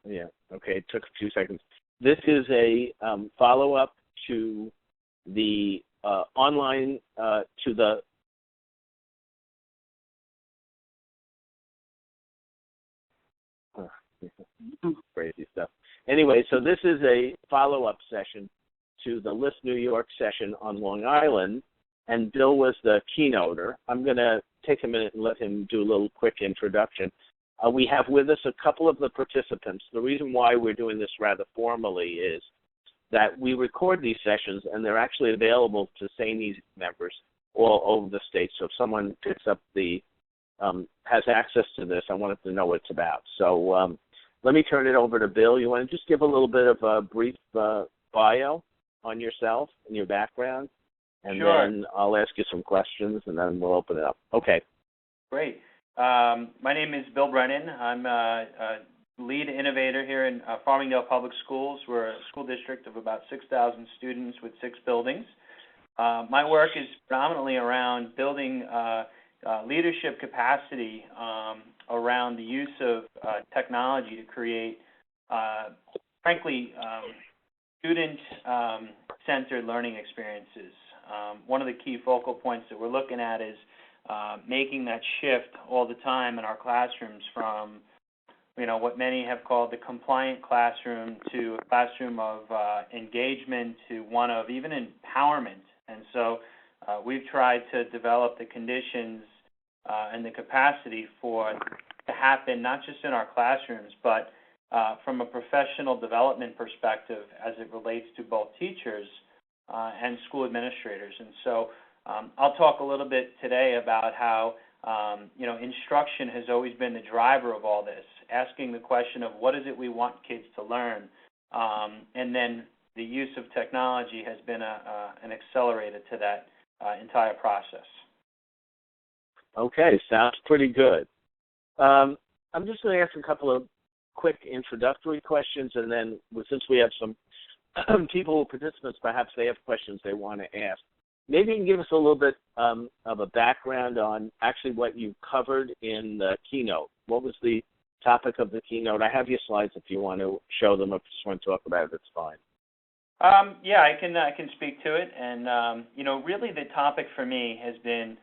Yeah. Okay. It took a few seconds. This is a follow-up to the online to the crazy stuff. Anyway, so this is a follow-up session to the List New York session on Long Island, and Bill was the keynoter. I'm going to take a minute and let him do a little quick introduction. We have with us a couple of the participants. The reason why we're doing this rather formally is that we record these sessions, and they're actually available to SANES members all over the state. So if someone picks up has access to this, I want them to know what it's about. So let me turn it over to Bill. You want to just give a little bit of a brief bio on yourself and your background? And Sure. Then I'll ask you some questions, and then we'll open it up. Okay. Great. My name is Bill Brennan. I'm a lead innovator here in Farmingdale Public Schools. We're a school district of about 6,000 students with 6 buildings. My work is predominantly around building leadership capacity around the use of technology to create, frankly, student-centered learning experiences. One of the key focal points that we're looking at is making that shift all the time in our classrooms from, what many have called the compliant classroom to a classroom of engagement to one of even empowerment. And so we've tried to develop the conditions and the capacity for it to happen not just in our classrooms, but from a professional development perspective as it relates to both teachers and school administrators. And so I'll talk a little bit today about how instruction has always been the driver of all this, asking the question of what is it we want kids to learn, and then the use of technology has been an accelerator to that entire process. Okay, sounds pretty good. I'm just going to ask a couple of quick introductory questions, and then since we have some participants, perhaps they have questions they want to ask. Maybe you can give us a little bit of a background on actually what you covered in the keynote. What was the topic of the keynote? I have your slides if you want to show them. If you just want to talk about it, it's fine. Yeah, I can speak to it. And, really the topic for me has been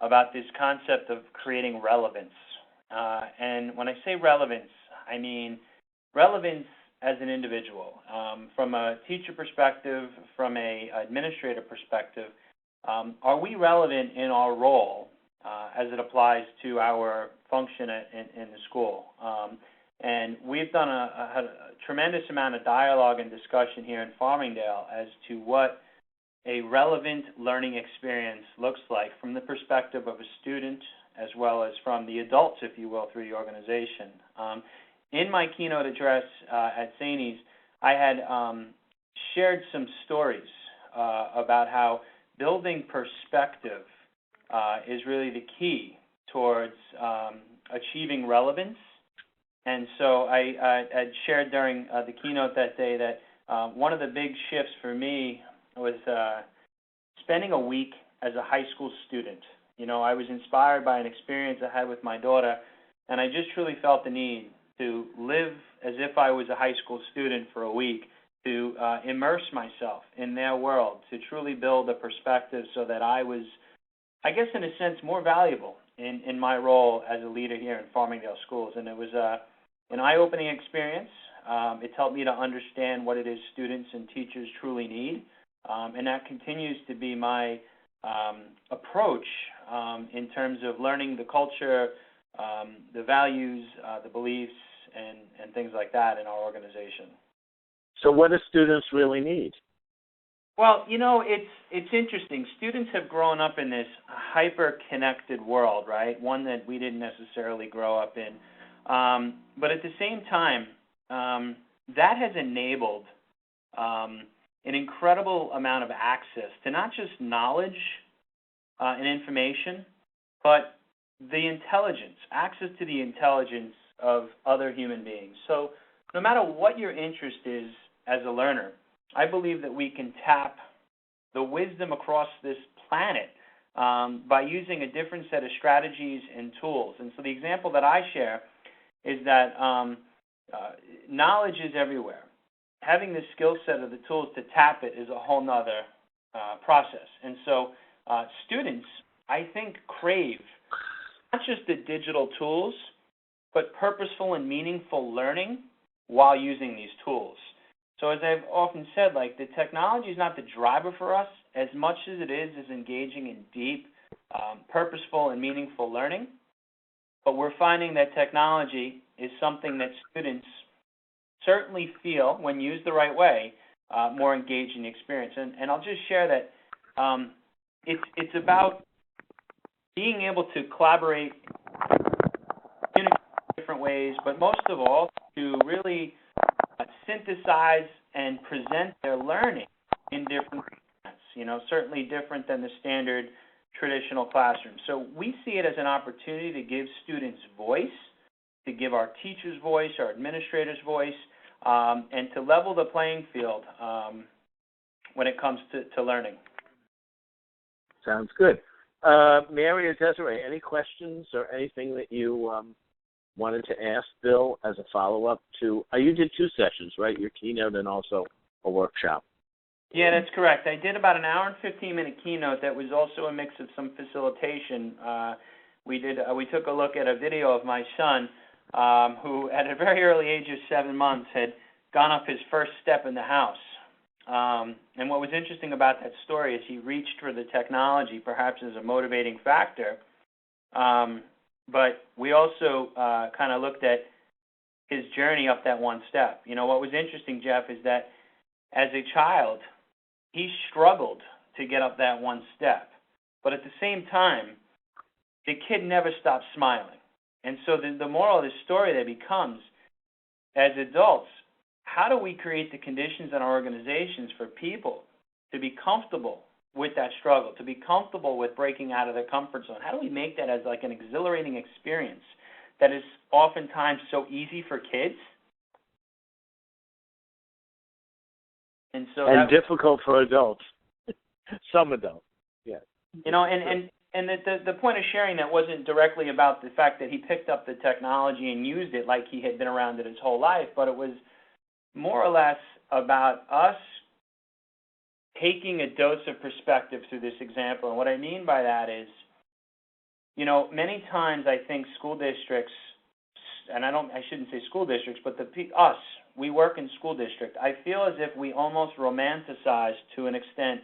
about this concept of creating relevance. And when I say relevance, I mean relevance as an individual. From a teacher perspective, from an administrator perspective, are we relevant in our role as it applies to our function in the school? And we've done a tremendous amount of dialogue and discussion here in Farmingdale as to what a relevant learning experience looks like from the perspective of a student as well as from the adults, if you will, through the organization. In my keynote address at SANES, I had shared some stories about how building perspective is really the key towards achieving relevance. And so I shared during the keynote that day that one of the big shifts for me was spending a week as a high school student. I was inspired by an experience I had with my daughter, and I just truly felt the need to live as if I was a high school student for a week, to immerse myself in their world, to truly build a perspective so that I was, I guess in a sense, more valuable in my role as a leader here in Farmingdale Schools. And it was an eye-opening experience. It's helped me to understand what it is students and teachers truly need, and that continues to be my approach in terms of learning the culture, the values, the beliefs, and things like that in our organization. So what do students really need? Well, it's interesting. Students have grown up in this hyper-connected world, right? One that we didn't necessarily grow up in. But at the same time, that has enabled an incredible amount of access to not just knowledge and information, but the intelligence, access to the intelligence of other human beings. So no matter what your interest is as a learner, I believe that we can tap the wisdom across this planet by using a different set of strategies and tools. And so the example that I share is that knowledge is everywhere. Having the skill set or the tools to tap it is a whole nother process. And so students, I think, crave not just the digital tools, but purposeful and meaningful learning while using these tools. So as I've often said, like, the technology is not the driver for us as much as it is engaging in deep, purposeful and meaningful learning. But we're finding that technology is something that students certainly feel, when used the right way, more engaged in the experience. And I'll just share that it's about being able to collaborate, communicate in different ways, but most of all, to really synthesize and present their learning in different formats, certainly different than the standard traditional classroom. So we see it as an opportunity to give students voice, to give our teachers voice, our administrators voice, and to level the playing field when it comes to learning. Sounds good. Mary or Desiree, any questions or anything that you wanted to ask Bill as a follow-up to? You did 2 sessions, right? Your keynote and also a workshop. Yeah, that's correct. I did about an hour and 15-minute keynote that was also a mix of some facilitation. We took a look at a video of my son, who at a very early age of 7 months had gone up his first step in the house. And what was interesting about that story is he reached for the technology, perhaps as a motivating factor, but we also kind of looked at his journey up that one step. What was interesting, Jeff, is that as a child, he struggled to get up that one step. But at the same time, the kid never stopped smiling. And so the moral of the story that becomes, as adults, how do we create the conditions in our organizations for people to be comfortable with that struggle, to be comfortable with breaking out of their comfort zone? How do we make that as like an exhilarating experience that is oftentimes so easy for kids? And so difficult for adults. Some adults, yes. And the point of sharing that wasn't directly about the fact that he picked up the technology and used it like he had been around it his whole life, but it was more or less about us taking a dose of perspective through this example. And what I mean by that is, many times I think school districts, and I shouldn't say school districts, but us, we work in school district. I feel as if we almost romanticize to an extent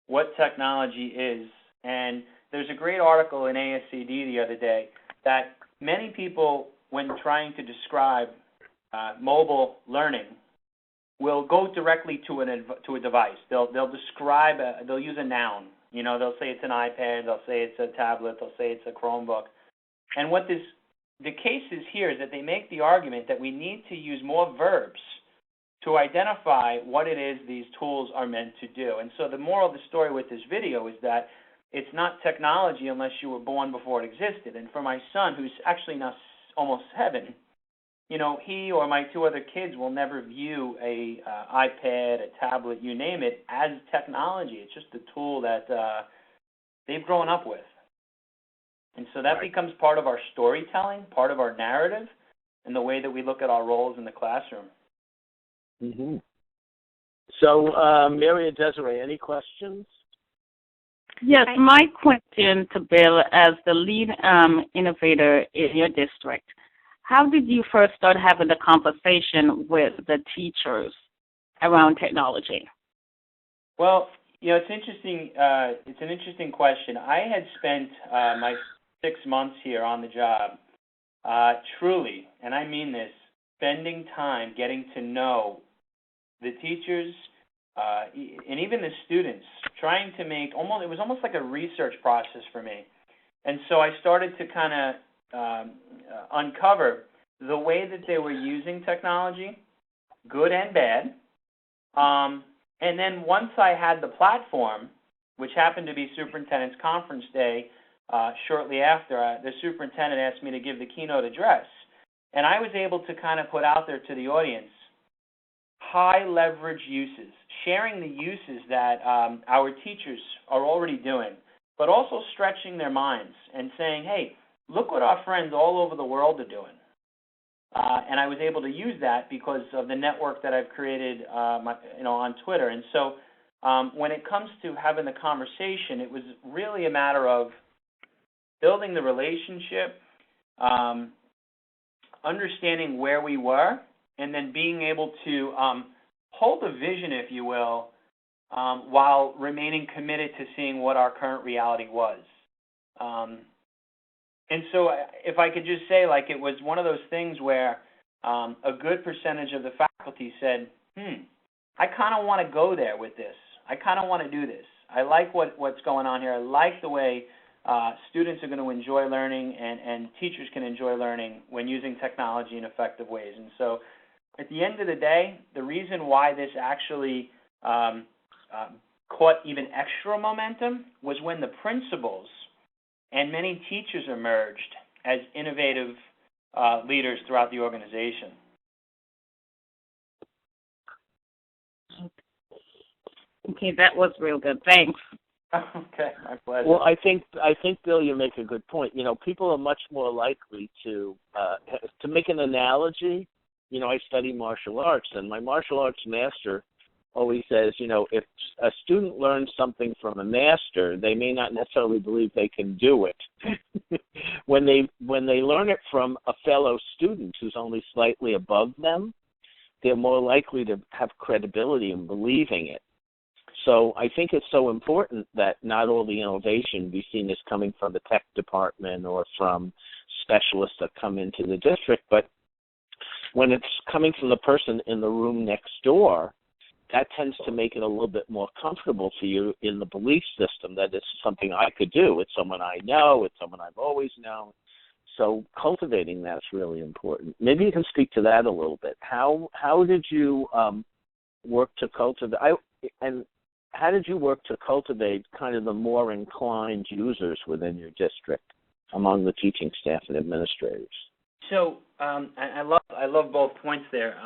what technology is. And there's a great article in ASCD the other day that many people, when trying to describe mobile learning, will go directly to a device. They'll describe, they'll use a noun. They'll say it's an iPad, they'll say it's a tablet, they'll say it's a Chromebook. And what the case is here is that they make the argument that we need to use more verbs to identify what it is these tools are meant to do. And so the moral of the story with this video is that it's not technology unless you were born before it existed. And for my son, who's actually now almost 7, he or my 2 other kids will never view a iPad, a tablet, you name it, as technology. It's just a tool that they've grown up with. And so that becomes part of our storytelling, part of our narrative, and the way that we look at our roles in the classroom. Mm-hmm. So, Mary and Desiree, any questions? Yes, my question to Bill, as the lead innovator in your district, how did you first start having the conversation with the teachers around technology? Well, it's interesting. It's an interesting question. I had spent my 6 months here on the job, truly, and I mean this, spending time getting to know the teachers and even the students, trying to make it was almost like a research process for me. And so I started to kind of uncover the way that they were using technology, good and bad. And then once I had the platform, which happened to be Superintendent's Conference Day, shortly after, the superintendent asked me to give the keynote address. And I was able to kind of put out there to the audience high leverage uses, sharing the uses that our teachers are already doing, but also stretching their minds and saying, hey, look what our friends all over the world are doing. and I was able to use that because of the network that I've created, on Twitter. And so when it comes to having the conversation, it was really a matter of building the relationship, understanding where we were, and then being able to hold a vision, if you will, while remaining committed to seeing what our current reality was. And so if I could just say, like, it was one of those things where a good percentage of the faculty said, I kind of want to go there with this. I kind of want to do this. I like what's going on here. I like the way students are going to enjoy learning and teachers can enjoy learning when using technology in effective ways. And so at the end of the day, the reason why this actually caught even extra momentum was when the principals and many teachers emerged as innovative leaders throughout the organization. Okay, that was real good. Thanks. Okay, my pleasure. Well, I think Bill, you make a good point. People are much more likely to make an analogy. I study martial arts, and my martial arts master always says, if a student learns something from a master, they may not necessarily believe they can do it. When they learn it from a fellow student who's only slightly above them, they're more likely to have credibility in believing it. So I think it's so important that not all the innovation be seen as coming from the tech department or from specialists that come into the district, but when it's coming from the person in the room next door, that tends to make it a little bit more comfortable for you in the belief system that it's something I could do. It's someone I know. It's someone I've always known. So cultivating that's really important. Maybe you can speak to that a little bit. How did you work to cultivate? How did you work to cultivate kind of the more inclined users within your district among the teaching staff and administrators? So I love both points there.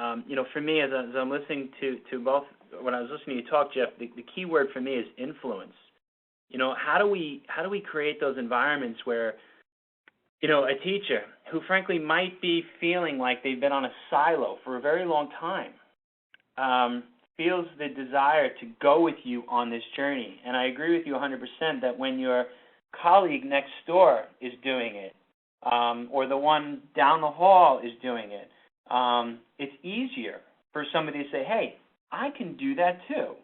For me, as I'm listening to both, when I was listening to you talk, Jeff, the key word for me is influence. How do we create those environments where, a teacher who frankly might be feeling like they've been on a silo for a very long time, feels the desire to go with you on this journey. And I agree with you 100% that when your colleague next door is doing it, or the one down the hall is doing it, it's easier for somebody to say, hey, I can do that too.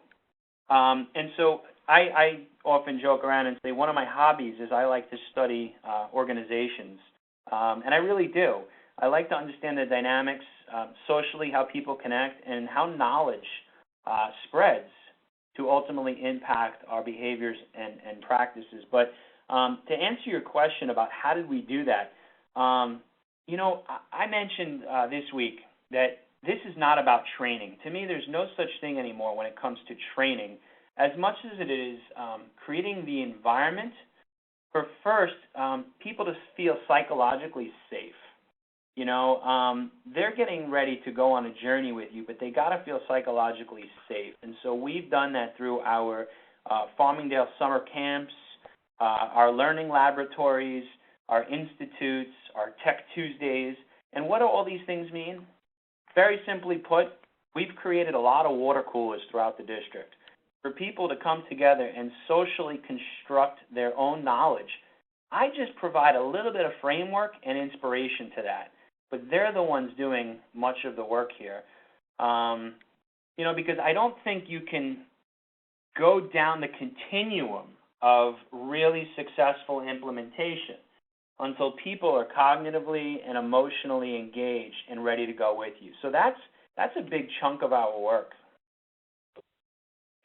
And so I often joke around and say one of my hobbies is I like to study organizations, and I really do. I like to understand the dynamics, socially, how people connect, and how knowledge spreads to ultimately impact our behaviors and practices. But to answer your question about how did we do that, I mentioned this week that this is not about training. To me, there's no such thing anymore when it comes to training, as much as it is creating the environment for first people to feel psychologically safe. They're getting ready to go on a journey with you, but they got to feel psychologically safe. And so we've done that through our Farmingdale summer camps, our learning laboratories, our institutes, our Tech Tuesdays. And what do all these things mean? Very simply put, we've created a lot of water coolers throughout the district for people to come together and socially construct their own knowledge. I just provide a little bit of framework and inspiration to that, but they're the ones doing much of the work here. Because I don't think you can go down the continuum of really successful implementation until people are cognitively and emotionally engaged and ready to go with you. So that's a big chunk of our work.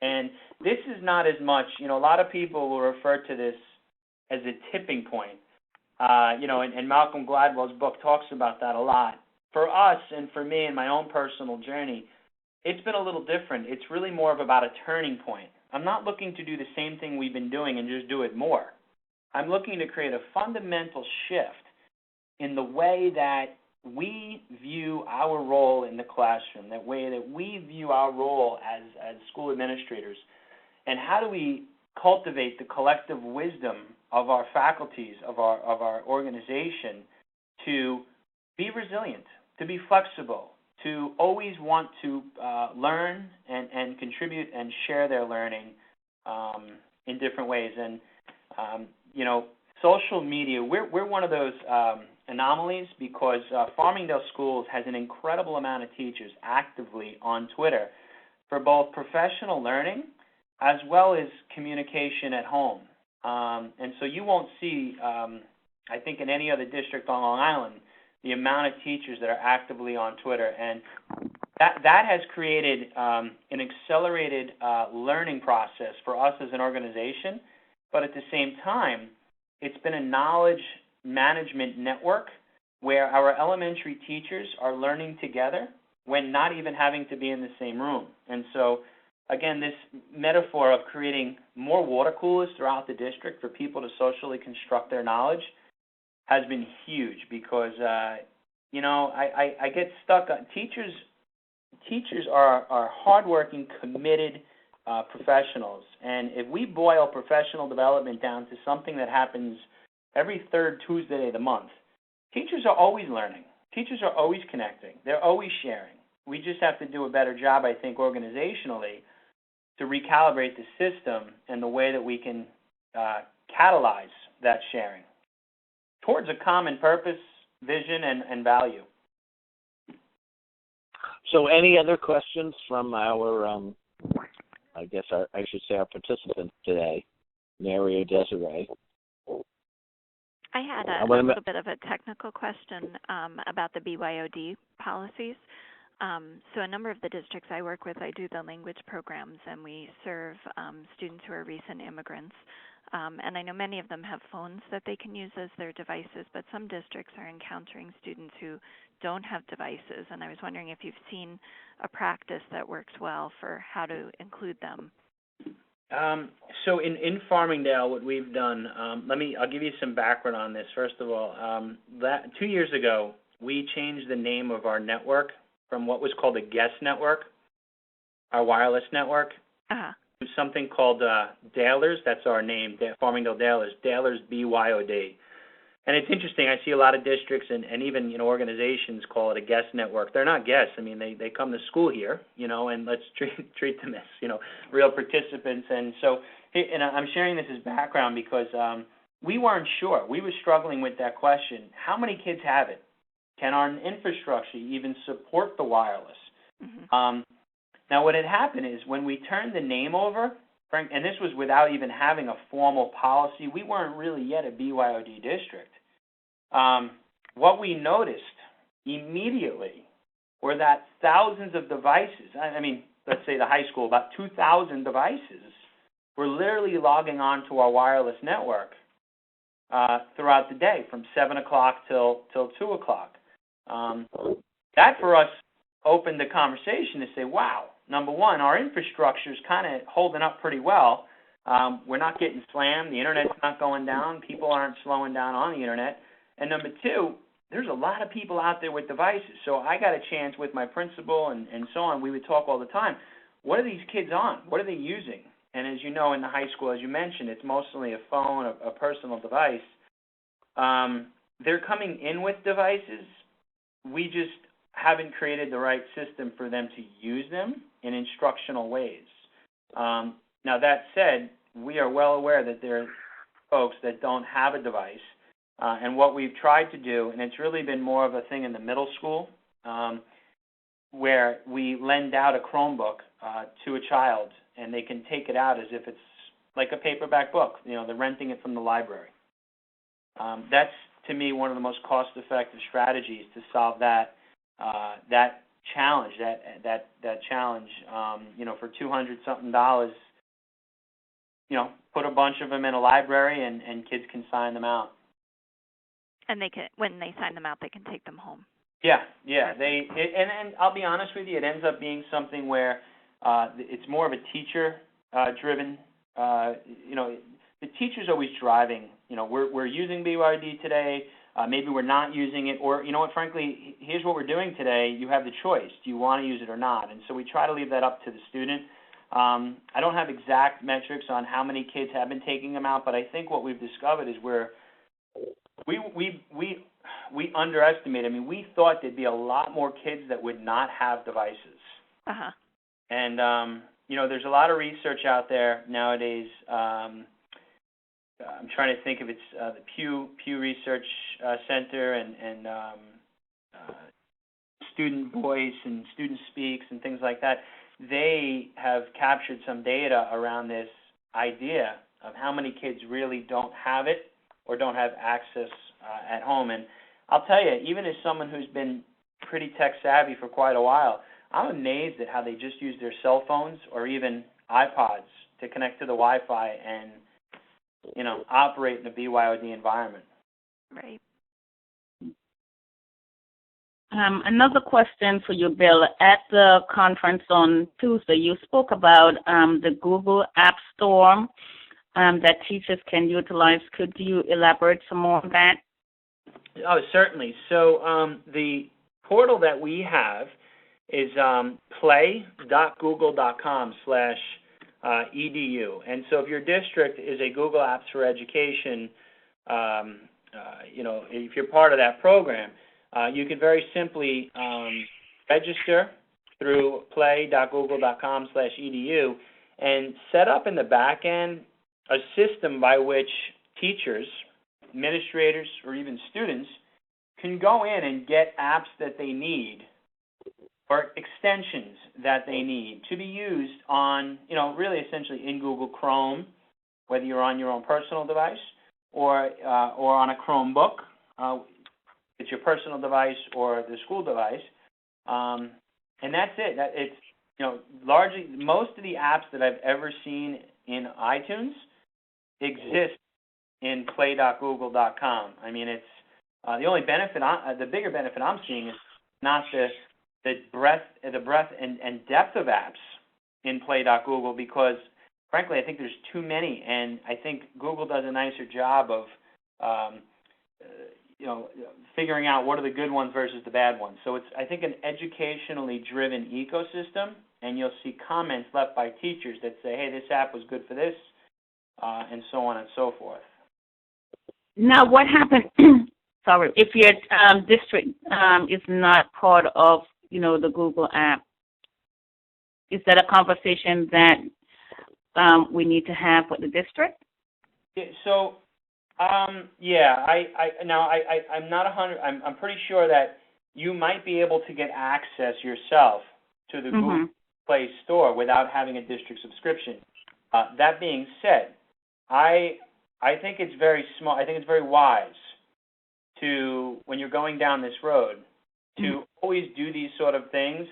And this is not as much, a lot of people will refer to this as a tipping point. And Malcolm Gladwell's book talks about that a lot. For us and for me in my own personal journey, it's been a little different. It's really more of about a turning point. I'm not looking to do the same thing we've been doing and just do it more. I'm looking to create a fundamental shift in the way that we view our role in the classroom, that way that we view our role as school administrators, and how do we cultivate the collective wisdom of our faculties, of our organization, to be resilient, to be flexible, to always want to learn and contribute and share their learning in different ways. And, social media, we're one of those anomalies because Farmingdale Schools has an incredible amount of teachers actively on Twitter for both professional learning as well as communication at home. And so you won't see, I think, in any other district on Long Island, the amount of teachers that are actively on Twitter. And that has created an accelerated learning process for us as an organization. But at the same time, it's been a knowledge management network where our elementary teachers are learning together when not even having to be in the same room. And so, again, this metaphor of creating more water coolers throughout the district for people to socially construct their knowledge has been huge because, I get stuck on teachers. Teachers are hardworking, committed professionals. And if we boil professional development down to something that happens every third Tuesday of the month, teachers are always learning. Teachers are always connecting. They're always sharing. We just have to do a better job, I think, organizationally to recalibrate the system and the way that we can catalyze that sharing towards a common purpose, vision, and value. So any other questions from our, I should say our participants today, Mary or Desiree? I had a little bit of a technical question about the BYOD policies. So a number of the districts I work with, I do the language programs, and we serve students who are recent immigrants. And I know many of them have phones that they can use as their devices, but some districts are encountering students who don't have devices. And I was wondering if you've seen a practice that works well for how to include them. So in Farmingdale, what we've done, I'll give you some background on this. First of all, 2 years ago, we changed the name of our network from what was called a guest network, our wireless network, to something called Dailers. That's our name, Farmingdale Dailers, Dailers BYOD. And it's interesting. I see a lot of districts and even organizations call it a guest network. They're not guests. I mean, they come to school here, and let's treat them as real participants. And so, and I'm sharing this as background because we weren't sure. We were struggling with that question: how many kids have it? Can our infrastructure even support the wireless? Mm-hmm. Now, what had happened is when we turned the name over, Frank, and this was without even having a formal policy, we weren't really yet a BYOD district. What we noticed immediately were that thousands of devices, let's say the high school, about 2,000 devices, were literally logging on to our wireless network throughout the day from 7 o'clock till 2 o'clock. That for us opened the conversation to say, wow, number one, our infrastructure is kind of holding up pretty well. We're not getting slammed. The internet's not going down. People aren't slowing down on the internet. And number two, there's a lot of people out there with devices. So I got a chance with my principal and so on. We would talk all the time. What are these kids on? What are they using? And as you know, in the high school, as you mentioned, it's mostly a phone, a personal device. They're coming in with devices. We just haven't created the right system for them to use them in instructional ways. Now, that said, we are well aware that there are folks that don't have a device. And what we've tried to do, and it's really been more of a thing in the middle school, where we lend out a Chromebook to a child, and they can take it out as if it's like a paperback book. They're renting it from the library. That's, to me, one of the most cost-effective strategies to solve that challenge. That challenge. For $200-something, put a bunch of them in a library, and kids can sign them out. And they can, when they sign them out, they can take them home. Yeah. And I'll be honest with you, it ends up being something where it's more of a teacher-driven. The teacher's always driving. We're using BYD today. Maybe we're not using it, or frankly, here's what we're doing today. You have the choice. Do you want to use it or not? And so we try to leave that up to the student. I don't have exact metrics on how many kids have been taking them out, but I think what we've discovered is we underestimated. I mean, we thought there'd be a lot more kids that would not have devices. Uh-huh. And, there's a lot of research out there nowadays. I'm trying to think if it's the Pew Research Center and Student Voice and Student Speaks and things like that. They have captured some data around this idea of how many kids really don't have it or don't have access at home. And I'll tell you, even as someone who's been pretty tech savvy for quite a while, I'm amazed at how they just use their cell phones or even iPods to connect to the Wi-Fi and, operate in a BYOD environment. Right. Another question for you, Bill. At the conference on Tuesday, you spoke about the Google App Store that teachers can utilize. Could you elaborate some more on that? Oh, certainly. So the portal that we have is play.google.com/edu. And so if your district is a Google Apps for Education, if you're part of that program, you can very simply register through play.google.com/edu and set up in the back end a system by which teachers, administrators, or even students can go in and get apps that they need or extensions that they need to be used on, really essentially in Google Chrome, whether you're on your own personal device or on a Chromebook. It's your personal device or the school device, and that's it. It's largely most of the apps that I've ever seen in iTunes exist in play.google.com. I mean, it's the only benefit. The bigger benefit I'm seeing is not the breadth and depth of apps in play.google, because frankly I think there's too many, and I think Google does a nicer job of figuring out what are the good ones versus the bad ones. So it's, I think, an educationally driven ecosystem, and you'll see comments left by teachers that say, hey, this app was good for this, and so on and so forth. Now, what happened, if your district is not part of, the Google app? Is that a conversation that we need to have with the district? Yeah, so, I'm not 100. I'm pretty sure that you might be able to get access yourself to the Google Play Store without having a district subscription. That being said, I think it's very smart. I think it's very wise to, when you're going down this road, to always do these sort of things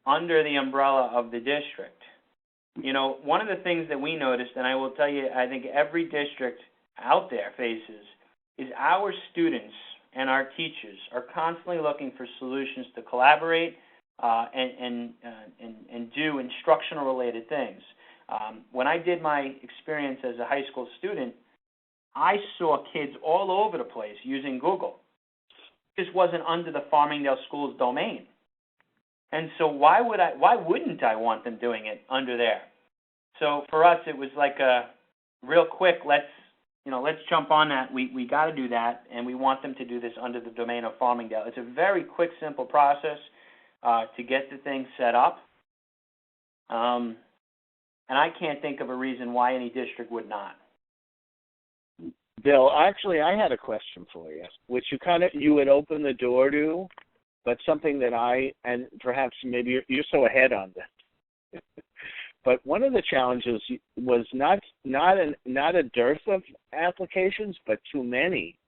under the umbrella of the district. One of the things that we noticed, and I will tell you, I think every district out there faces, is our students and our teachers are constantly looking for solutions to collaborate and do instructional related things. When I did my experience as a high school student, I saw kids all over the place using Google. This wasn't under the Farmingdale Schools domain. And so why wouldn't I want them doing it under there? So for us, it was like a real quick, let's jump on that. We got to do that, and we want them to do this under the domain of Farmingdale. It's a very quick, simple process to get the thing set up. And I can't think of a reason why any district would not. Bill, actually, I had a question for you, which you would open the door to, but something that and perhaps maybe you're so ahead on this. But one of the challenges was not a dearth of applications, but too many,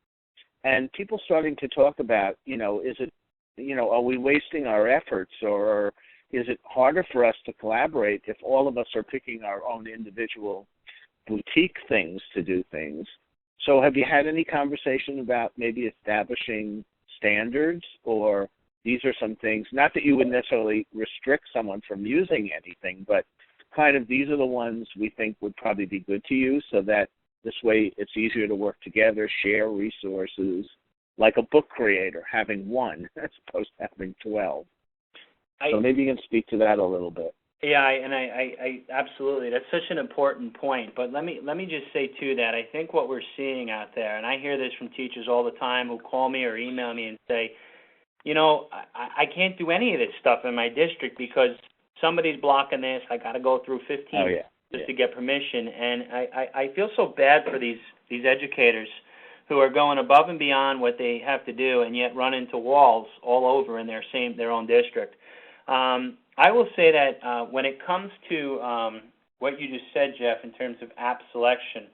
and people starting to talk about, is it, are we wasting our efforts, or is it harder for us to collaborate if all of us are picking our own individual boutique things to do things? So have you had any conversation about maybe establishing standards, or these are some things, not that you would necessarily restrict someone from using anything, but kind of these are the ones we think would probably be good to use, so that this way it's easier to work together, share resources, like a book creator, having one as opposed to having 12. So maybe you can speak to that a little bit. Yeah, I absolutely. That's such an important point. But let me just say too that I think what we're seeing out there, and I hear this from teachers all the time who call me or email me and say, I can't do any of this stuff in my district because somebody's blocking this. I got to go through 15 to get permission, and I feel so bad for these educators who are going above and beyond what they have to do, and yet run into walls all over in their own district. I will say that when it comes to what you just said, Jeff, in terms of app selection,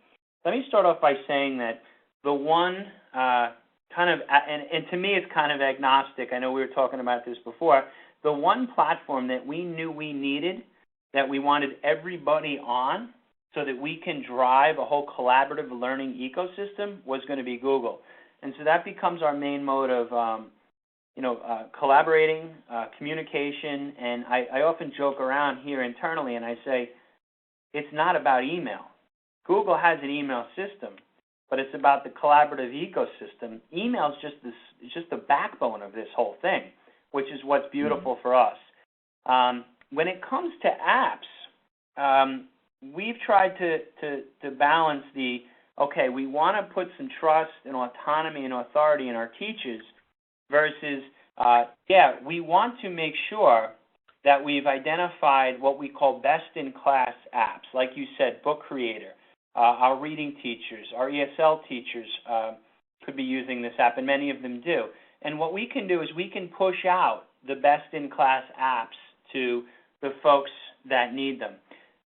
let me start off by saying that the one and to me it's kind of agnostic. I know we were talking about this before. The one platform that we knew we needed, that we wanted everybody on so that we can drive a whole collaborative learning ecosystem, was going to be Google. And so that becomes our main mode of collaborating, communication, and I often joke around here internally and I say, it's not about email. Google has an email system, but it's about the collaborative ecosystem. Email is just the backbone of this whole thing, which is what's beautiful for us. When it comes to apps, we've tried to balance we want to put some trust and autonomy and authority in our teachers versus, we want to make sure that we've identified what we call best-in-class apps. Like you said, Book Creator. Our reading teachers, our ESL teachers could be using this app, and many of them do. And what we can do is we can push out the best-in-class apps to the folks that need them.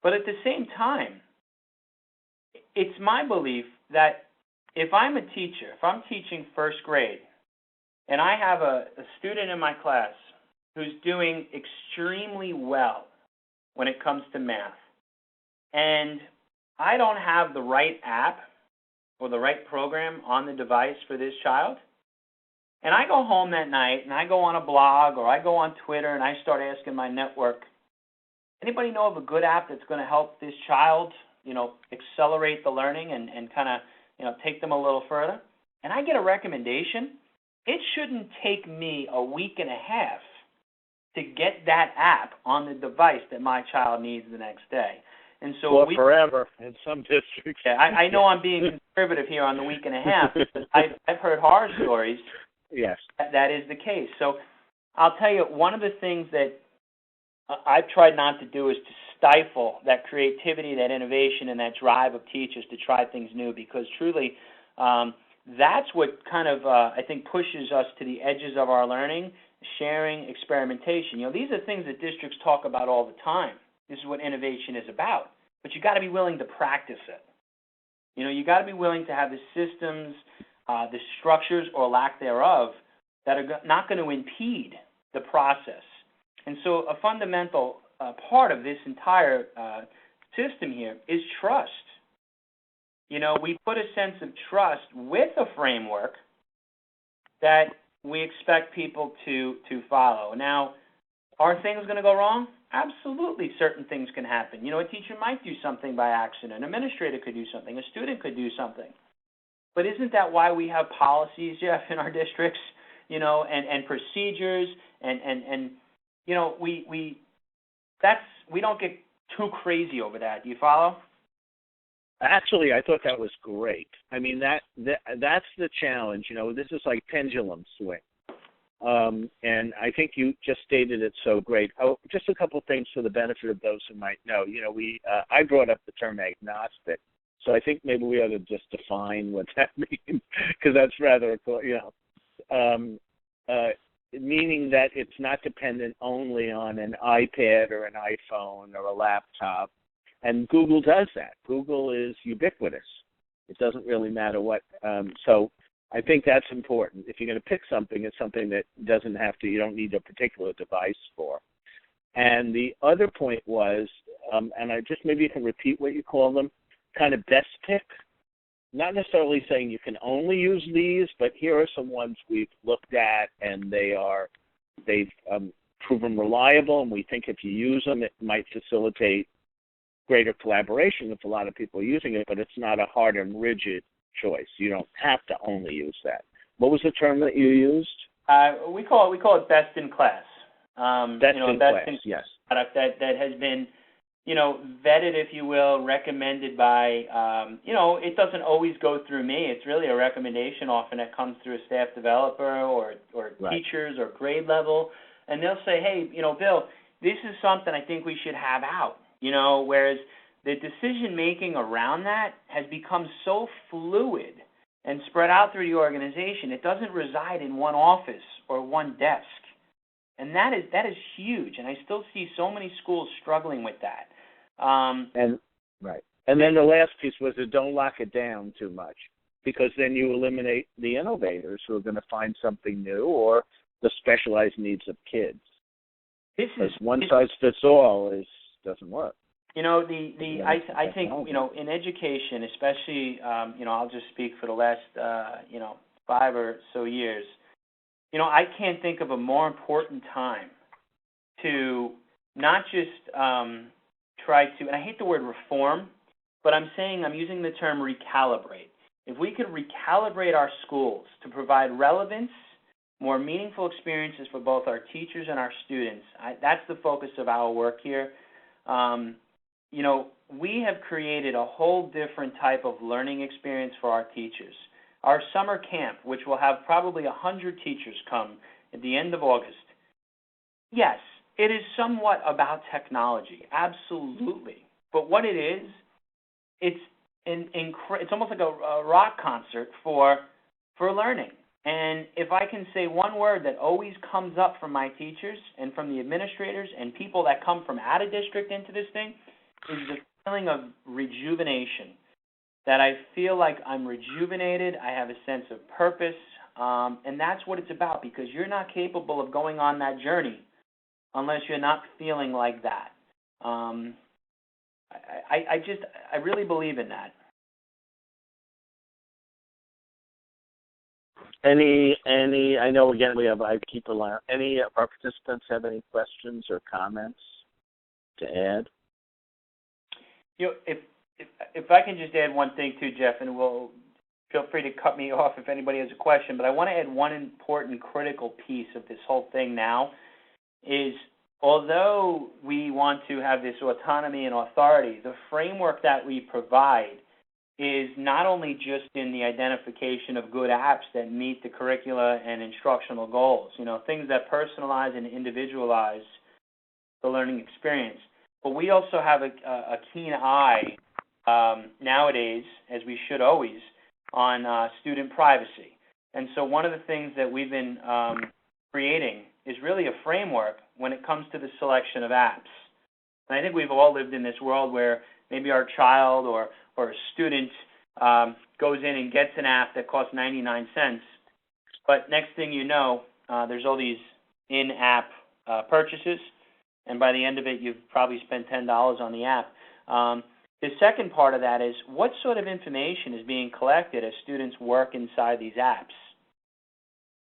But at the same time, it's my belief that if I'm a teacher, if I'm teaching first grade, and I have a student in my class who's doing extremely well when it comes to math, and I don't have the right app or the right program on the device for this child, and I go home that night and I go on a blog or I go on Twitter and I start asking my network, anybody know of a good app that's going to help this child, accelerate the learning and kind of, take them a little further? And I get a recommendation. It shouldn't take me a week and a half to get that app on the device that my child needs the next day. And so forever in some districts. Yeah, I know I'm being conservative here on the week and a half, but I've heard horror stories. Yes. That is the case. So I'll tell you, one of the things that I've tried not to do is to stifle that creativity, that innovation, and that drive of teachers to try things new, because truly that's what kind of, I think, pushes us to the edges of our learning, sharing, experimentation. These are things that districts talk about all the time. This is what innovation is about. But you got to be willing to practice it. You got to be willing to have the systems, the structures or lack thereof that are not going to impede the process. And so a fundamental part of this entire system here is trust. We put a sense of trust with a framework that we expect people to follow. Now, are things going to go wrong? Absolutely, certain things can happen. A teacher might do something by accident. An administrator could do something. A student could do something. But isn't that why we have policies, Jeff, in our districts, and procedures, and we don't get too crazy over that. Do you follow? Actually, I thought that was great. I mean, that's the challenge. This is like pendulum swing. And I think you just stated it so great. Oh, just a couple things for the benefit of those who might know. I brought up the term agnostic, so I think maybe we ought to just define what that means, because that's rather, meaning that it's not dependent only on an iPad or an iPhone or a laptop. And Google does that. Google is ubiquitous. It doesn't really matter what. So I think that's important. If you're going to pick something, it's something that you don't need a particular device for. And the other point was, and maybe you can repeat what you call them, kind of best pick. Not necessarily saying you can only use these, but here are some ones we've looked at, and they've proven reliable, and we think if you use them, it might facilitate greater collaboration if a lot of people are using it, but it's not a hard and rigid choice. You don't have to only use that. What was the term that you used? We call it best in class. Best in class, yes. product that has been, vetted, if you will, recommended by, it doesn't always go through me. It's really a recommendation often that comes through a staff developer or right. teachers or grade level, and they'll say, hey, Bill, this is something I think we should have out, whereas the decision-making around that has become so fluid and spread out through the organization. It doesn't reside in one office or one desk. And that is huge, and I still see so many schools struggling with that. And then the last piece was to don't lock it down too much, because then you eliminate the innovators who are going to find something new or the specialized needs of kids. Because one size fits all doesn't work. I think in education, especially I'll just speak for the last 5 or so years. I can't think of a more important time to not just try to, and I hate the word reform, but I'm using the term recalibrate. If we could recalibrate our schools to provide relevance, more meaningful experiences for both our teachers and our students, that's the focus of our work here. We have created a whole different type of learning experience for our teachers. Our summer camp, which will have probably 100 teachers come at the end of August, yes, it is somewhat about technology, absolutely. But what it is, it's almost like a rock concert for learning. And if I can say one word that always comes up from my teachers and from the administrators and people that come from out of district into this thing, is the feeling of rejuvenation. That I feel like I'm rejuvenated, I have a sense of purpose, and that's what it's about, because you're not capable of going on that journey unless you're not feeling like that. I really believe in that. I know again I keep a line. Any of our participants have any questions or comments to add? If I can just add one thing too, Jeff, and we'll feel free to cut me off if anybody has a question, but I want to add one important critical piece of this whole thing now is, although we want to have this autonomy and authority, the framework that we provide is not only just in the identification of good apps that meet the curricula and instructional goals, things that personalize and individualize the learning experience, but we also have a keen eye nowadays, as we should always, on student privacy. And so one of the things that we've been creating is really a framework when it comes to the selection of apps. And I think we've all lived in this world where maybe our child or a student goes in and gets an app that costs 99 cents, but next thing you know, there's all these in-app purchases, and by the end of it, you've probably spent $10 on the app. The second part of that is, what sort of information is being collected as students work inside these apps?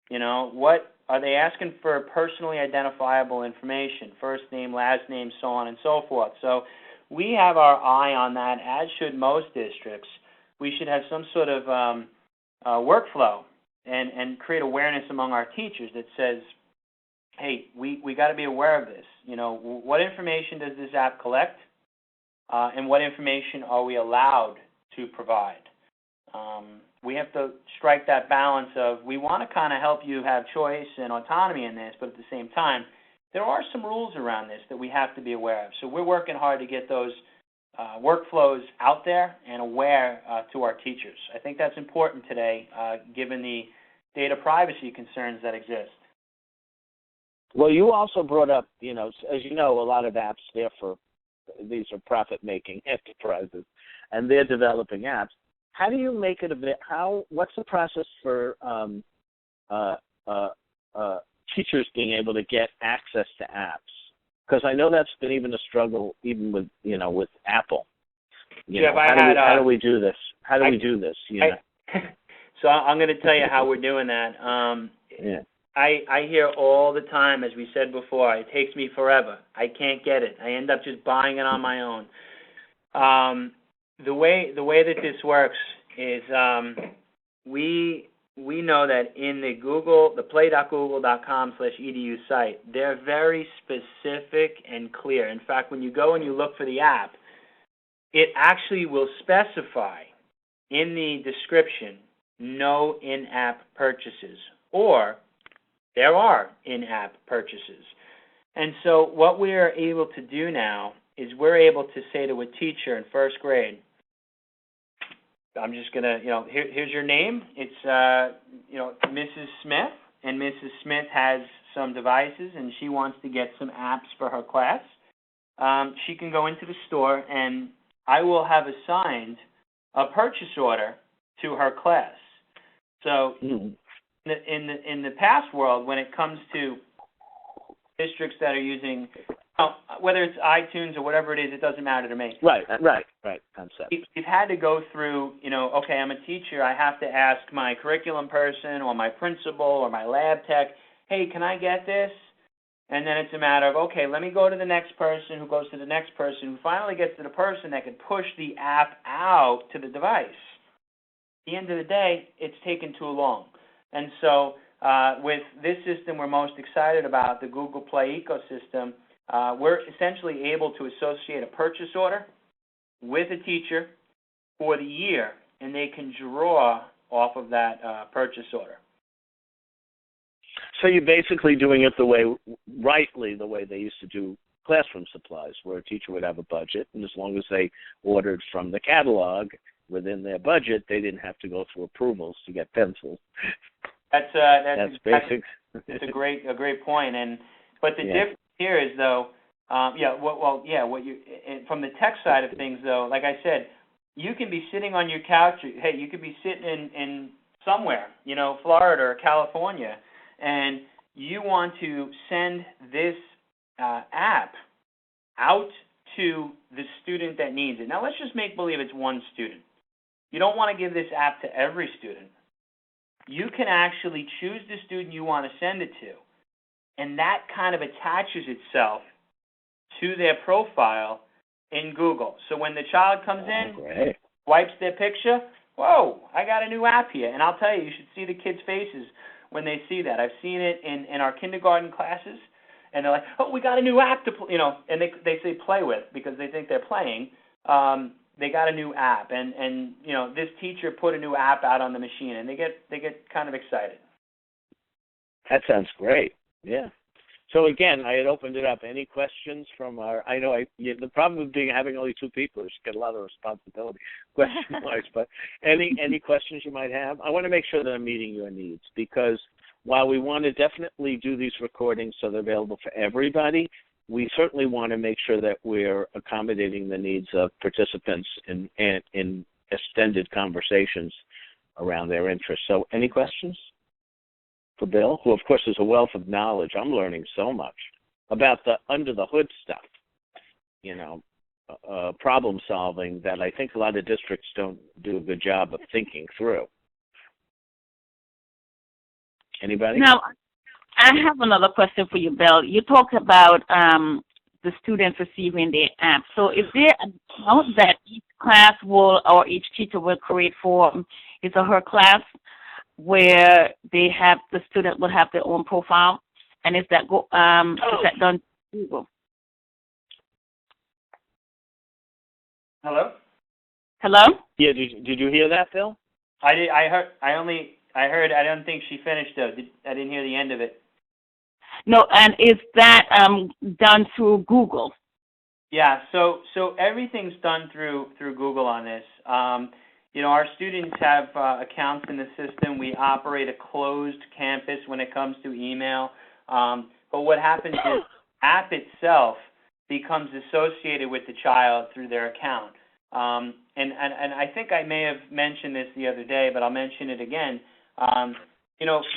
What are they asking for? Personally identifiable information, first name, last name, so on and so forth. So we have our eye on that, as should most districts. We should have some sort of workflow and create awareness among our teachers that says, hey, we got to be aware of this. What information does this app collect? And what information are we allowed to provide? We have to strike that balance of, we want to kind of help you have choice and autonomy in this, but at the same time, there are some rules around this that we have to be aware of. So we're working hard to get those workflows out there and aware to our teachers. I think that's important today, given the data privacy concerns that exist. Well, you also brought up, as you know, a lot of apps, these are profit-making enterprises, and they're developing apps. How do you make it what's the process for teachers being able to get access to apps? Because I know that's been even a struggle, even with with Apple. How do we do this? So I'm going to tell you how we're doing that. I hear all the time, as we said before, it takes me forever. I can't get it. I end up just buying it on my own. The way that this works is we we know that in the play.google.com/edu site, they're very specific and clear. In fact, when you go and you look for the app, it actually will specify in the description no in-app purchases, or there are in-app purchases. And so what we're able to do now is we're able to say to a teacher in first grade, I'm just going to, here's your name. It's, Mrs. Smith, and Mrs. Smith has some devices, and she wants to get some apps for her class. She can go into the store, and I will have assigned a purchase order to her class. So in the past world, when it comes to districts that are using, whether it's iTunes or whatever it is, it doesn't matter to me. Right. Concept. We've had to go through, okay, I'm a teacher. I have to ask my curriculum person or my principal or my lab tech, hey, can I get this? And then it's a matter of, okay, let me go to the next person who goes to the next person who finally gets to the person that can push the app out to the device. At the end of the day, it's taken too long. And so with this system we're most excited about, the Google Play ecosystem, we're essentially able to associate a purchase order with a teacher for the year, and they can draw off of that purchase order. So you're basically doing it the way they used to do classroom supplies, where a teacher would have a budget, and as long as they ordered from the catalog within their budget, they didn't have to go through approvals to get pencils. That's basic. It's a great point, but the difference here is though, from the tech side of things though, like I said, you can be sitting on your couch. Hey, you could be sitting in somewhere, Florida or California, and you want to send this app out to the student that needs it. Now let's just make believe it's one student. You don't want to give this app to every student. You can actually choose the student you want to send it to, and that kind of attaches itself to their profile in Google. So when the child comes in, wipes their picture, whoa, I got a new app here. And I'll tell you, you should see the kids' faces when they see that. I've seen it in our kindergarten classes, and they're like, oh, we got a new app to play, and they say play with because they think they're playing. They got a new app, and this teacher put a new app out on the machine, and they get kind of excited. That sounds great. Yeah. So again, I had opened it up. Any questions from the problem with having only two people is you get a lot of responsibility question-wise, but any questions you might have? I want to make sure that I'm meeting your needs, because while we want to definitely do these recordings so they're available for everybody, we certainly want to make sure that we're accommodating the needs of participants in extended conversations around their interests. So any questions for Bill, who of course is a wealth of knowledge? I'm learning so much about the under the hood stuff, problem solving that I think a lot of districts don't do a good job of thinking through. Anybody? Now, I have another question for you, Bill. You talked about the students receiving the app. So is there a note that each class will, or each teacher will create for his or her class, where the student will have their own profile? And is that done through Google? Hello? Yeah, did you hear that, Phil? I did. I heard. I don't think she finished though. I didn't hear the end of it. No, and is that done through Google? Yeah. So everything's done through Google on this. Our students have accounts in the system. We operate a closed campus when it comes to email. But what happens is the app itself becomes associated with the child through their account. And I think I may have mentioned this the other day, but I'll mention it again.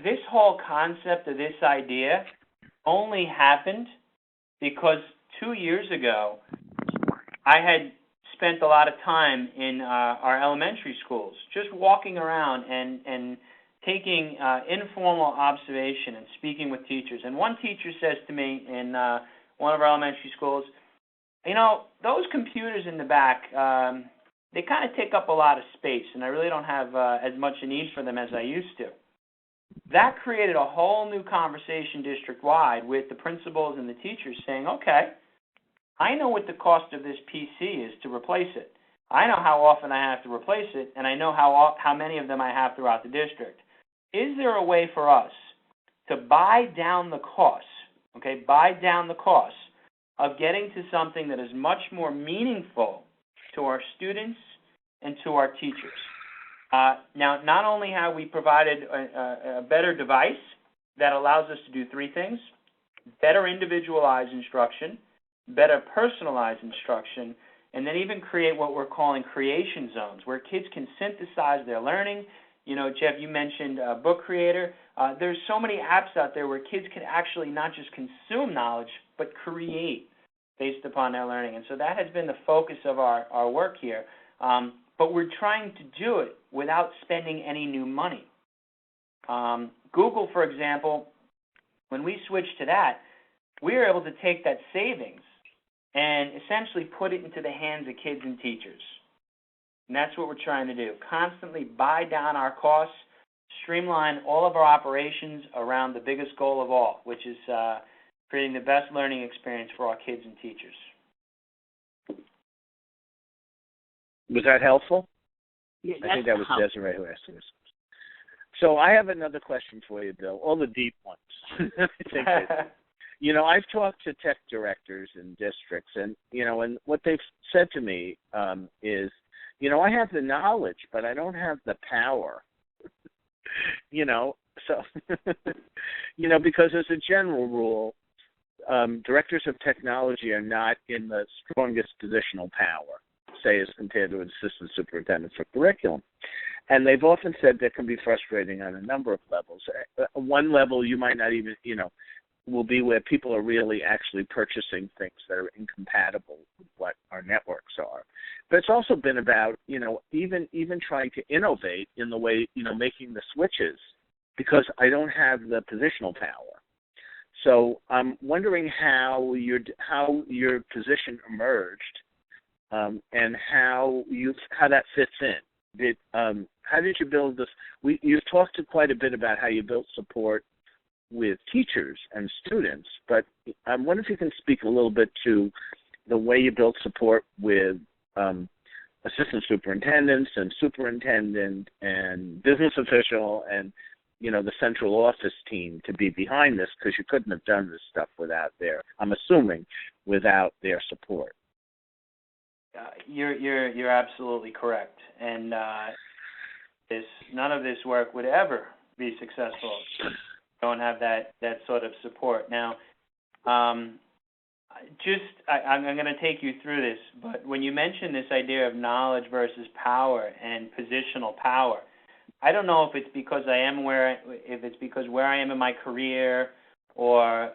This whole concept of this idea only happened because 2 years ago I had spent a lot of time in our elementary schools, just walking around and taking informal observation and speaking with teachers. And one teacher says to me in one of our elementary schools, those computers in the back, they kind of take up a lot of space, and I really don't have as much a need for them as I used to. that created a whole new conversation district-wide with the principals and the teachers saying, okay, I know what the cost of this PC is to replace it. I know how often I have to replace it, and I know how many of them I have throughout the district. Is there a way for us to buy down the costs, of getting to something that is much more meaningful to our students and to our teachers? Now, not only have we provided a better device that allows us to do three things: better individualized instruction, better personalized instruction, and then even create what we're calling creation zones, where kids can synthesize their learning. You know, Jeff, you mentioned Book Creator. There's so many apps out there where kids can actually not just consume knowledge, but create based upon their learning. And so that has been the focus of our work here. But we're trying to do it without spending any new money. Google, for example, when we switched to that, we were able to take that savings and essentially put it into the hands of kids and teachers. And that's what we're trying to do. Constantly buy down our costs, streamline all of our operations around the biggest goal of all, which is creating the best learning experience for our kids and teachers. Was that helpful? Yeah, I think that was Desiree who asked this. So I have another question for you, Bill. All the deep ones. I think I've talked to tech directors in districts, and and what they've said to me is, I have the knowledge, but I don't have the power. So because as a general rule, directors of technology are not in the strongest positional power, say, as compared to an assistant superintendent for curriculum. And they've often said that can be frustrating on a number of levels. One level you might not even, will be where people are really actually purchasing things that are incompatible with what our networks are. But it's also been about, even trying to innovate in the way, making the switches, because I don't have the positional power. So I'm wondering how your position emerged, and how that fits in. How did you build this? You've talked quite a bit about how you built support with teachers and students, but I wonder if you can speak a little bit to the way you built support with assistant superintendents and superintendent and business official and the central office team to be behind this, because you couldn't have done this stuff without their support. You're absolutely correct, and none of this work would ever be successful if you don't have that sort of support. Now, I'm going to take you through this, but when you mention this idea of knowledge versus power and positional power, I don't know if it's because where I am in my career, or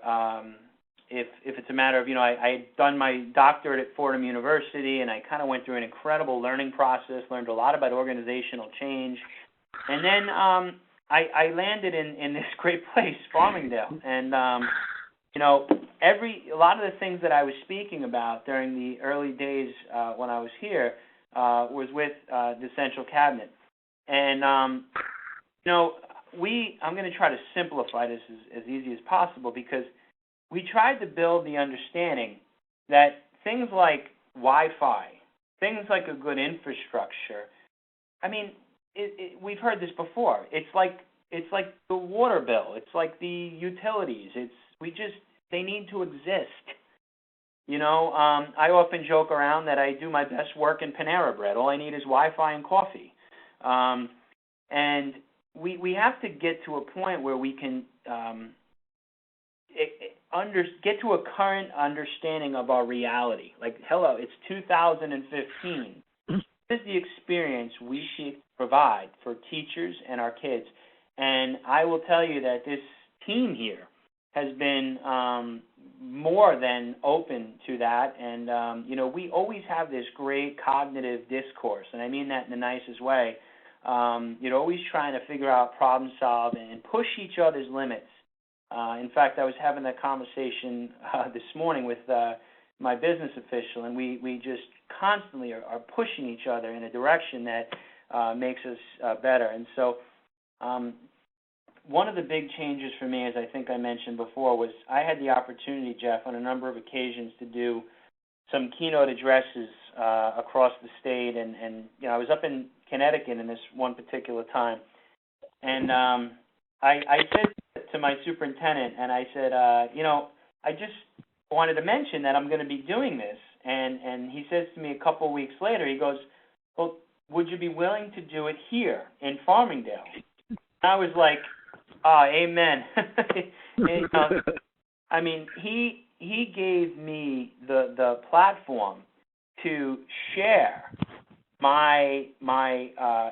if it's a matter of, I had done my doctorate at Fordham University, and I kind of went through an incredible learning process, learned a lot about organizational change, and then I landed in this great place, Farmingdale, and a lot of the things that I was speaking about during the early days when I was here was with the Central Cabinet. And, I'm going to try to simplify this as easy as possible, because we tried to build the understanding that things like Wi-Fi, things like a good infrastructure, we've heard this before. It's like the water bill. It's like the utilities. They need to exist. I often joke around that I do my best work in Panera Bread. All I need is Wi-Fi and coffee. And we have to get to a point where we can get to a current understanding of our reality. Like, hello, it's 2015. This is the experience we should provide for teachers and our kids. And I will tell you that this team here has been more than open to that. And, we always have this great cognitive discourse, and I mean that in the nicest way. Always trying to figure out, problem solve, and push each other's limits. In fact, I was having that conversation this morning with my business official, and we just constantly are pushing each other in a direction that makes us better. And so one of the big changes for me, as I think I mentioned before, was I had the opportunity, Jeff, on a number of occasions to do some keynote addresses across the state, and I was up in Connecticut in this one particular time, and I said to my superintendent, and I said, I just wanted to mention that I'm going to be doing this, and he says to me a couple of weeks later, he goes, well, would you be willing to do it here in Farmingdale? And I was like, amen. I mean, he gave me the platform to share my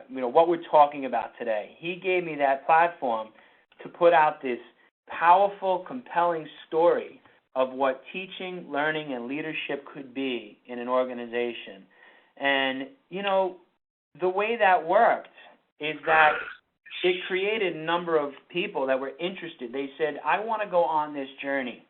what we're talking about today. He gave me that platform to put out this powerful, compelling story of what teaching, learning, and leadership could be in an organization. And, the way that worked is that it created a number of people that were interested. They said, I want to go on this journey.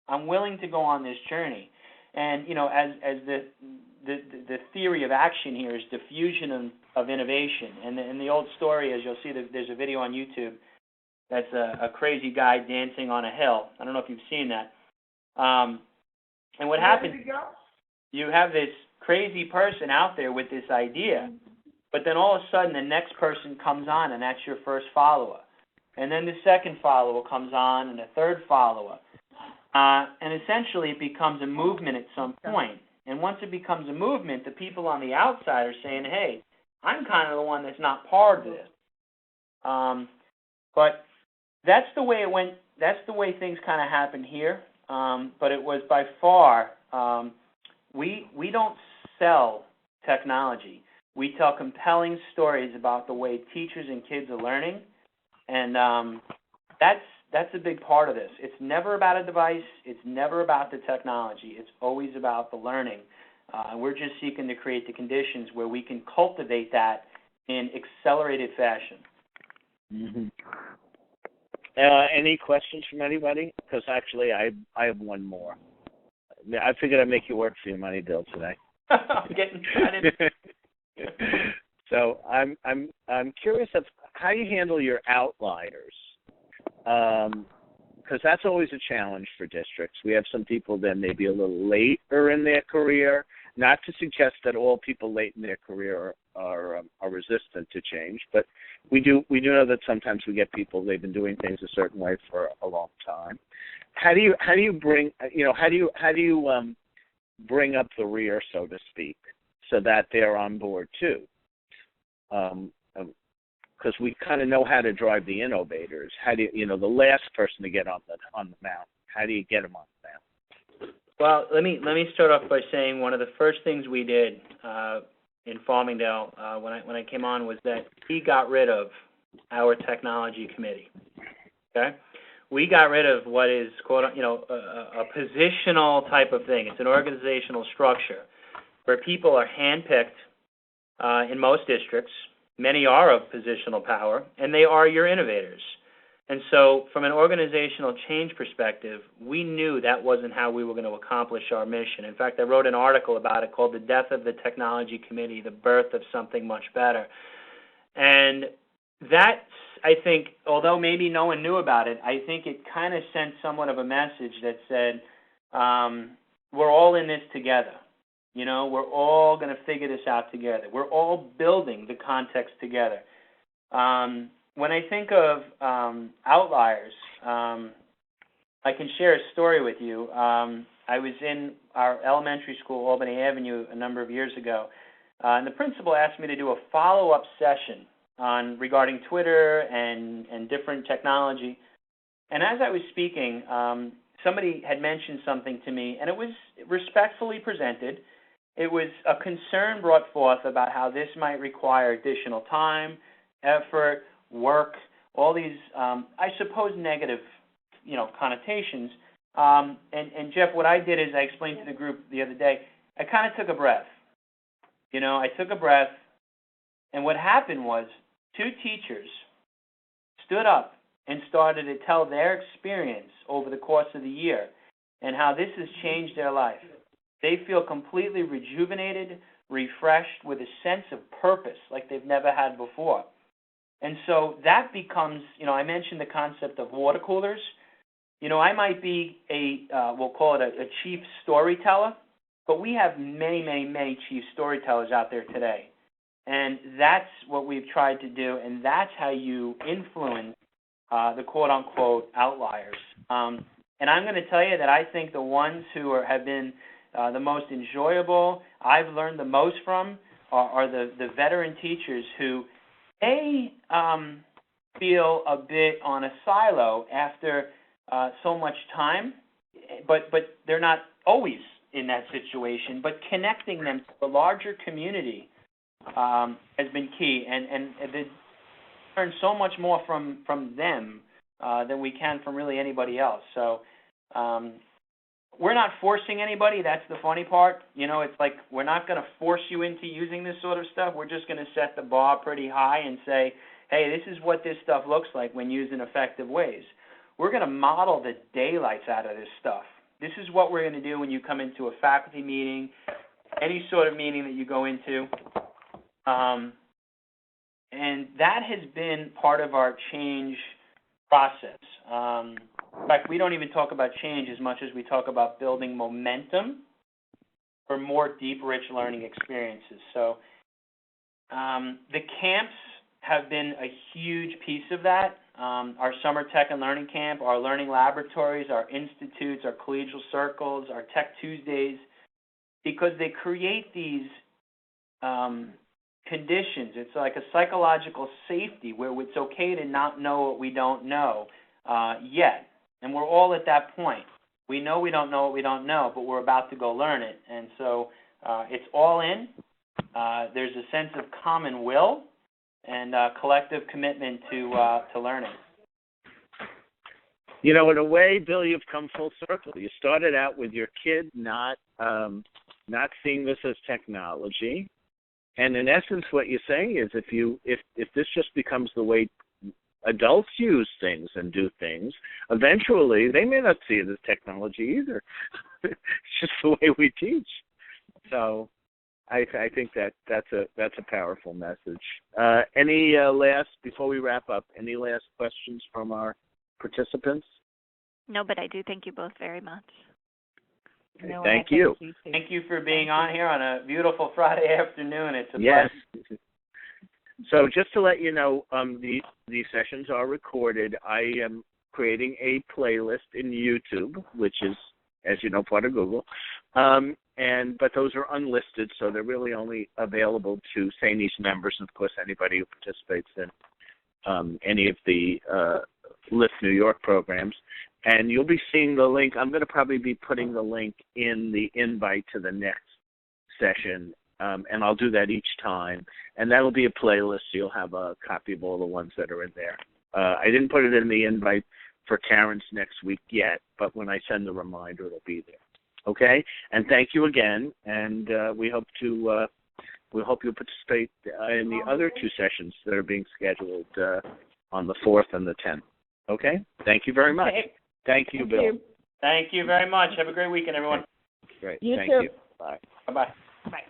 I'm willing to go on this journey. And, as the theory of action here is diffusion of innovation. And the old story, as you'll see, there's a video on YouTube that's a crazy guy dancing on a hill. I don't know if you've seen that. And what happens, you have this crazy person out there with this idea, but then all of a sudden the next person comes on, and that's your first follower. And then the second follower comes on, and the third follower. And essentially it becomes a movement at some point. And once it becomes a movement, the people on the outside are saying, hey, I'm kind of the one that's not part of this. But that's the way it went. That's the way things kind of happened here. But it was by far, we don't sell technology. We tell compelling stories about the way teachers and kids are learning, and that's a big part of this. It's never about a device. It's never about the technology. It's always about the learning. And we're just seeking to create the conditions where we can cultivate that in accelerated fashion. Mm-hmm. Any questions from anybody? Because actually, I have one more. I figured I'd make you work for your money, Bill, today. I'm getting excited. So I'm curious of how you handle your outliers, because that's always a challenge for districts. We have some people that may be a little later in their career. Not to suggest that all people late in their career are resistant to change, but we do know that sometimes we get people, they've been doing things a certain way for a long time. How do you bring bring up the rear, so to speak, so that they're on board too? Because we kind of know how to drive the innovators. How do you, the last person to get on the mount? How do you get them on the mount? Well, let me start off by saying one of the first things we did in Farmingdale when I came on was that we got rid of our technology committee. Okay, we got rid of what is quote a positional type of thing. It's an organizational structure where people are handpicked in most districts. Many are of positional power, and they are your innovators. And so from an organizational change perspective, we knew that wasn't how we were going to accomplish our mission. In fact, I wrote an article about it called The Death of the Technology Committee, the Birth of Something Much Better. And that, I think, although maybe no one knew about it, I think it kind of sent somewhat of a message that said, we're all in this together. We're all going to figure this out together. We're all building the context together. When I think of outliers, I can share a story with you. I was in our elementary school, Albany Avenue, a number of years ago, and the principal asked me to do a follow-up session regarding Twitter and different technology. And as I was speaking, somebody had mentioned something to me, and it was respectfully presented. It was a concern brought forth about how this might require additional time, effort, work, all these, I suppose, negative, connotations. And Jeff, what I did is I explained to the group the other day, I kind of took a breath. I took a breath, and what happened was 2 teachers stood up and started to tell their experience over the course of the year and how this has changed their life. They feel completely rejuvenated, refreshed, with a sense of purpose like they've never had before. And so that becomes, I mentioned the concept of water coolers. I might be we'll call it a chief storyteller, but we have many, many, many chief storytellers out there today. And that's what we've tried to do, and that's how you influence the quote-unquote outliers. And I'm going to tell you that I think the ones who have been the most enjoyable, I've learned the most from, are the veteran teachers who, feel a bit on a silo after so much time, but they're not always in that situation, but connecting them to the larger community has been key, and they learn so much more from them than we can from really anybody else. So we're not forcing anybody. That's the funny part. It's like we're not going to force you into using this sort of stuff. We're just going to set the bar pretty high and say, hey, this is what this stuff looks like when used in effective ways. We're going to model the daylights out of this stuff. This is what we're going to do when you come into a faculty meeting, any sort of meeting that you go into. And that has been part of our change process. In fact, we don't even talk about change as much as we talk about building momentum for more deep, rich learning experiences. So the camps have been a huge piece of that. Our Summer Tech and Learning Camp, our learning laboratories, our institutes, our collegial circles, our Tech Tuesdays, because they create these conditions. It's like a psychological safety where it's okay to not know what we don't know yet. And we're all at that point. We know we don't know what we don't know, but we're about to go learn it. And so it's all in. There's a sense of common will and collective commitment to learning. In a way, Bill, you've come full circle. You started out with your kid not seeing this as technology, and in essence, what you're saying is, if this just becomes the way adults use things and do things, eventually they may not see it as technology either. It's just the way we teach. So I think that's a powerful message. Any last, before we wrap up, any last questions from our participants? No, but I do thank you both very much. No, thank you. Thank you for being on here on a beautiful Friday afternoon. It's a pleasure. Yes. So just to let you know, these sessions are recorded. I am creating a playlist in YouTube, which is, as you know, part of Google. But those are unlisted, so they're really only available to St. East members, and of course anybody who participates in any of the Lift New York programs. And you'll be seeing the link. I'm going to probably be putting the link in the invite to the next session, and I'll do that each time. And that'll be a playlist, so you'll have a copy of all the ones that are in there. I didn't put it in the invite for Karen's next week yet, but when I send the reminder, it'll be there. Okay? And thank you again, and we hope you'll participate in the other two sessions that are being scheduled on the 4th and the 10th. Okay? Thank you very much. Thank you, Bill. Thank you very much. Have a great weekend, everyone. Great. You Thank too. you. Bye. Bye-bye. Bye.